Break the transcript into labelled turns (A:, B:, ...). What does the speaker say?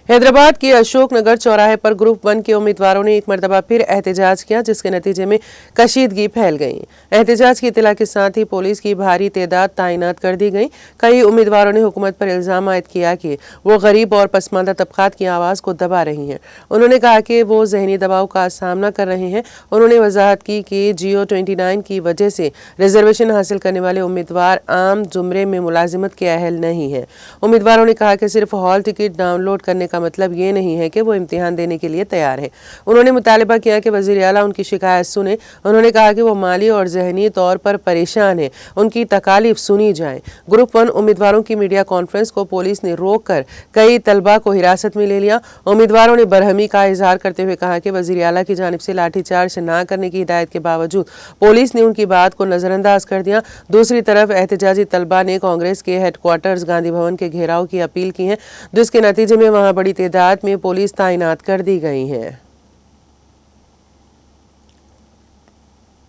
A: हैदराबाद के अशोक नगर चौराहे पर ग्रुप 1 के उम्मीदवारों ने एक मरतबा फिर एहतजाज किया, जिसके नतीजे में कशीदगी फैल गई। एहतजाज की इत्तला के साथ ही पुलिस की भारी तादाद तैनात कर दी गई। कई उम्मीदवारों ने हुकूमत पर इल्जाम आयद किया कि वो गरीब और पसमानदा तबकात की आवाज़ को दबा रही हैं। उन्होंने कहा कि वो जहनी दबाव का सामना कर रहे हैं। उन्होंने वजाहत की कि जियो 29 की वजह से रिजर्वेशन हासिल करने वाले उम्मीदवार आम जुमरे में मुलाजिमत के अहल नहीं हैं। उम्मीदवारों ने कहा कि सिर्फ हॉल टिकट डाउनलोड करने का मतलब ये नहीं है कि वो इम्तिहान देने के लिए तैयार है। उन्होंने मुतालिबा किया कि वज़ीर आला उनकी शिकायत सुने। उन्होंने कहा कि वो माली और जहनी तौर पर परेशान है, उनकी तकालीफ सुनी जाए। ग्रुप 1 उम्मीदवारों की मीडिया कॉन्फ्रेंस को पुलिस ने रोक कर कई तलबा को हिरासत में ले लिया। उम्मीदवारों ने बरहमी का इजहार करते हुए कहा कि वज़ीर आला की जानिब से लाठीचार्ज न करने की हिदायत के बावजूद पुलिस ने उनकी बात को नजरअंदाज कर दिया। दूसरी तरफ एहतजाजी तलबा ने कांग्रेस के हेडक्वार्टर्स गांधी भवन के घेराव की अपील की है, जिसके नतीजे में वहां बड़ी तादाद में पुलिस तैनात कर दी गई है।